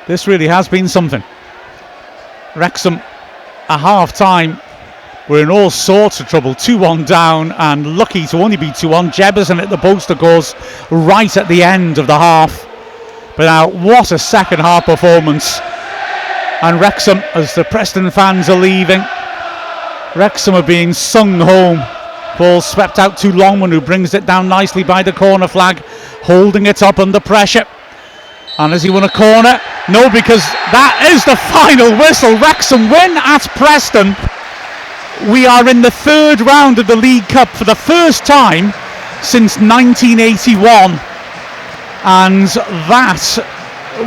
This really has been something. Wrexham, at half-time, were in all sorts of trouble. 2-1 down and lucky to only be 2-1. Jefferson hit the post, of course, right at the end of the half. But now, what a second-half performance. And Wrexham, as the Preston fans are leaving, Wrexham are being sung home. Ball swept out to Longman, who brings it down nicely by the corner flag, holding it up under pressure. And has he won a corner? No, because that is the final whistle. Wrexham win at Preston. We are in the third round of the League Cup for the first time since 1981. And that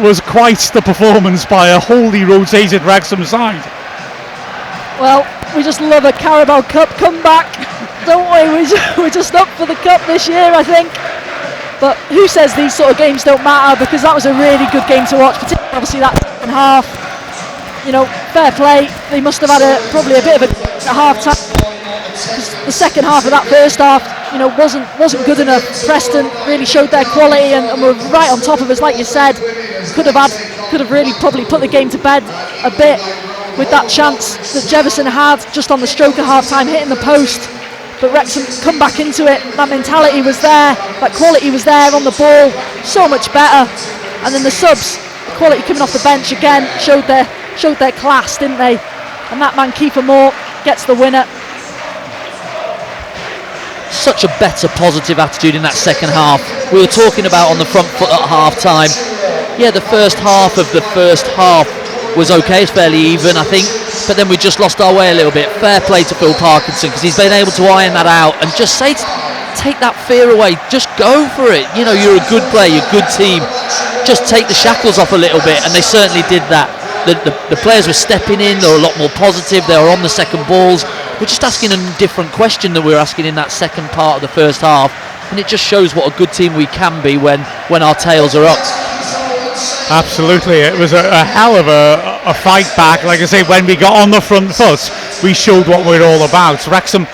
was quite the performance by a wholly rotated Wrexham side. Well, we just love a Carabao Cup comeback, don't we? We're just up for the Cup this year, I think. But who says these sort of games don't matter? Because that was a really good game to watch, particularly obviously that second half. You know, fair play. They must have had probably a bit of a half time. The second half of that first half, you know, wasn't good enough. Preston really showed their quality and were right on top of us, like you said. Could have really probably put the game to bed a bit with that chance that Jefferson had just on the stroke of half time, hitting the post. But Wrexham come back into it. That mentality was there, that quality was there on the ball, so much better. And then the subs, the quality coming off the bench again, showed their class, didn't they? And that man Kiefer Moore gets the winner. Such a better positive attitude in that second half. We were talking about on the front foot at half time. Yeah, the first half of the first half was okay, it's fairly even, I think. But then we just lost our way a little bit. Fair play to Phil Parkinson, because he's been able to iron that out and just take that fear away. Just go for it. You know, you're a good player, you're a good team. Just take the shackles off a little bit, and they certainly did that. The players were stepping in, they were a lot more positive, they were on the second balls. We're just asking a different question than we were asking in that second part of the first half, and it just shows what a good team we can be when our tails are up. Absolutely, it was a hell of a fight back. Like I say, when we got on the front foot, we showed what we're all about. Wrexham,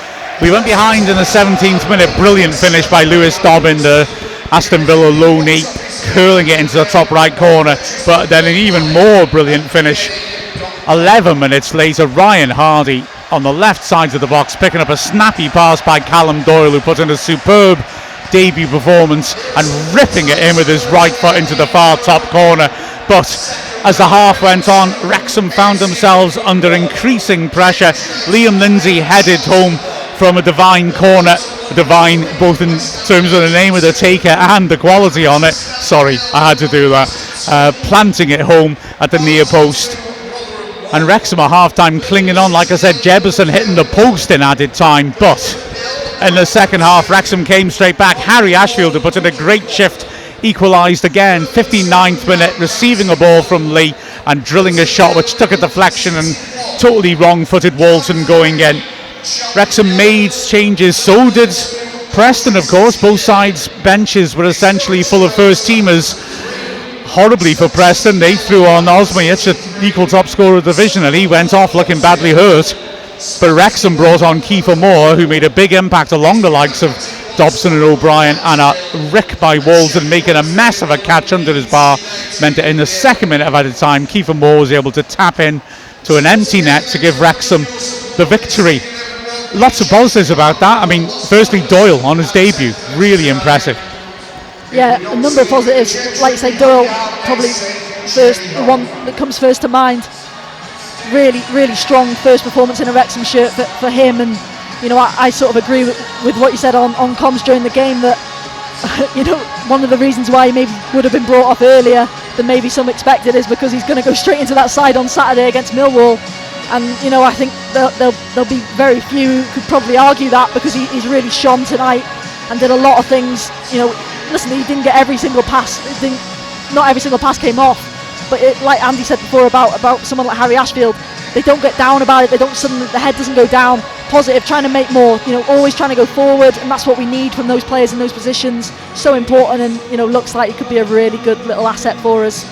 we went behind in the 17th minute. Brilliant finish by Lewis Dobbin, the Aston Villa loanee, curling it into the top right corner. But then an even more brilliant finish 11 minutes later. Ryan Hardy on the left side of the box, picking up a snappy pass by Callum Doyle, who put in a superb debut performance and ripping it in with his right foot into the far top corner. But as the half went on, Wrexham found themselves under increasing pressure. Liam Lindsay headed home from a divine corner, divine both in terms of the name of the taker and the quality on it. Sorry, I had to do that. Planting it home at the near post. And Wrexham at half-time clinging on. Like I said, Jefferson hitting the post in added time, but in the second half, Wrexham came straight back. Harry Ashfield, who put in a great shift, equalised again. 59th minute, receiving a ball from Lee and drilling a shot which took a deflection and totally wrong-footed Walton going in. Wrexham made changes, so did Preston, of course. Both sides' benches were essentially full of first-teamers. Horribly for Preston, they threw on Osmic, the equal top scorer of the division, and he went off looking badly hurt. But Wrexham brought on Kiefer Moore, who made a big impact along the likes of Dobson and O'Brien, and a rick by Walton, making a mess of a catch under his bar, meant that in the second minute of added time, Kiefer Moore was able to tap in to an empty net to give Wrexham the victory. Lots of positives about that. I mean, firstly, Doyle on his debut, really impressive. Yeah, a number of positives. Like you say, Doyle, probably the one that comes first to mind. Really, really strong first performance in a Wrexham shirt for him. And, you know, I sort of agree with what you said on comms during the game, that, you know, one of the reasons why he maybe would have been brought off earlier than maybe some expected is because he's going to go straight into that side on Saturday against Millwall. And, you know, I think there'll be very few who could probably argue that, because he's really shone tonight and did a lot of things. You know, listen, he didn't get every single pass. Not every single pass came off. But like Andy said before about someone like Harry Ashfield, they don't get down about it. They don't suddenly, the head doesn't go down. Positive, trying to make more. You know, always trying to go forward, and that's what we need from those players in those positions. So important, and, you know, looks like it could be a really good little asset for us.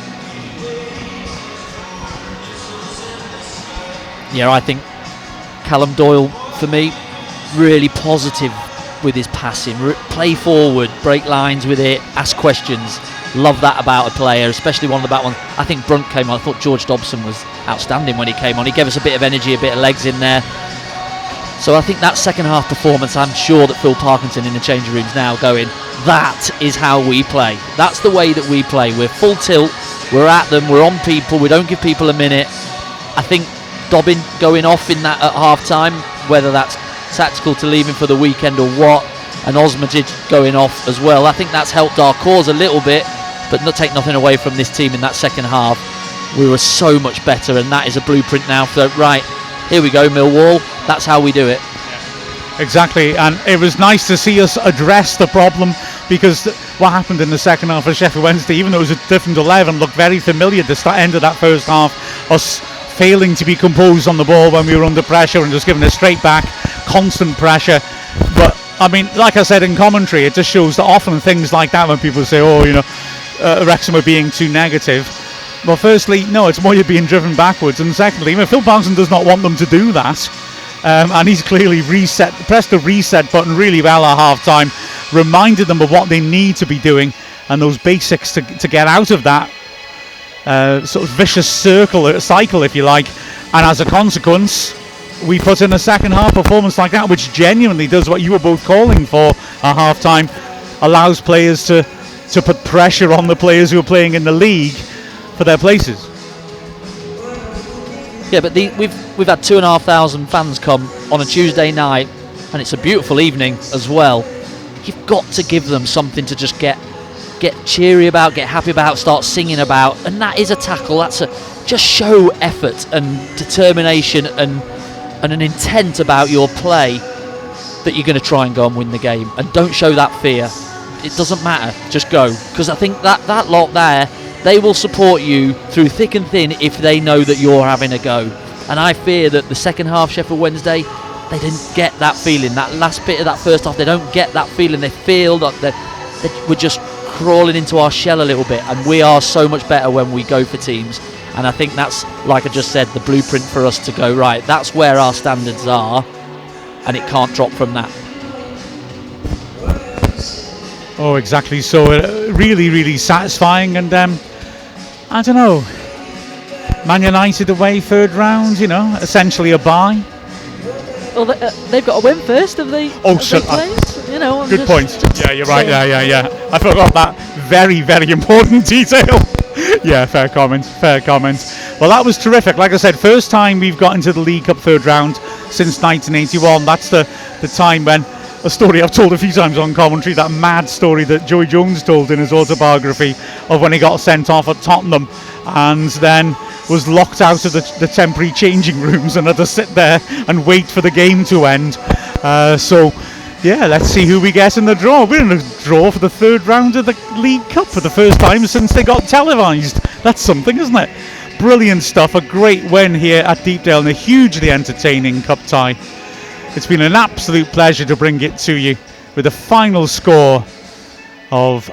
Yeah, I think Callum Doyle, for me, really positive with his passing. Play forward, break lines with it, ask questions. Love that about a player, especially one of the back ones. I think Brunt came on. I thought George Dobson was outstanding when he came on. He gave us a bit of energy, a bit of legs in there. So I think that second half performance, I'm sure that Phil Parkinson in the changing room's now going, that is how we play. That's the way that we play. We're full tilt, we're at them, we're on people, we don't give people a minute. I think Dobbin going off in that at half time, whether that's tactical to leave him for the weekend or what, and Osmajid going off as well, I think that's helped our cause a little bit, but not take nothing away from this team in that second half. We were so much better, and that is a blueprint now for, right, here we go, Millwall, that's how we do it. Exactly, and it was nice to see us address the problem, because what happened in the second half of Sheffield Wednesday, even though it was a different 11, looked very familiar at the end of that first half, us failing to be composed on the ball when we were under pressure and just giving it straight back, constant pressure. But I mean, like I said in commentary, it just shows that often things like that, when people say, oh, you know, Wrexham are being too negative, well, firstly, no, it's more you're being driven backwards, and secondly, Phil Parkinson does not want them to do that. And he's clearly pressed the reset button really well at half time, reminded them of what they need to be doing and those basics to get out of that sort of vicious cycle, if you like. And as a consequence, we put in a second half performance like that, which genuinely does what you were both calling for at half time, allows players to put pressure on the players who are playing in the league for their places. Yeah, but we've had 2,500 fans come on a Tuesday night, and it's a beautiful evening as well. You've got to give them something to just get cheery about, get happy about, start singing about, and that is a tackle. That's just show effort and determination and an intent about your play that you're going to try and go and win the game, and don't show that fear. It doesn't matter, just go, because I think that lot there, they will support you through thick and thin if they know that you're having a go. And I fear that the second half, Sheffield Wednesday, they didn't get that feeling. That last bit of that first half, they don't get that feeling. They feel that we're just crawling into our shell a little bit, and we are so much better when we go for teams. And I think that's, like I just said, the blueprint for us to go, right, that's where our standards are, and it can't drop from that. Oh, exactly. So really, really satisfying. And I don't know, Man United away, third round, you know, essentially a bye. Well, they've got to win first of the played, you know. Good point. Yeah, you're right. Yeah. I forgot that very, very important detail. Yeah, fair comment. Well, that was terrific. Like I said, first time we've got into the League Cup third round since 1981. That's the time when, a story I've told a few times on commentary, that mad story that Joey Jones told in his autobiography of when he got sent off at Tottenham and then was locked out of the temporary changing rooms and had to sit there and wait for the game to end. So, yeah, let's see who we get in the draw. We're in a draw for the third round of the League Cup for the first time since they got televised. That's something, isn't it? Brilliant stuff. A great win here at Deepdale and a hugely entertaining cup tie. It's been an absolute pleasure to bring it to you with the final score of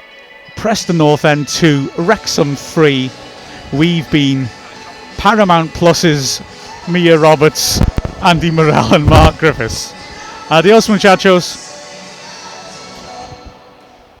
Preston North End 2, Wrexham 3. We've been Paramount Plus's Mia Roberts, Andy Morrell and Mark Griffiths. Adios muchachos.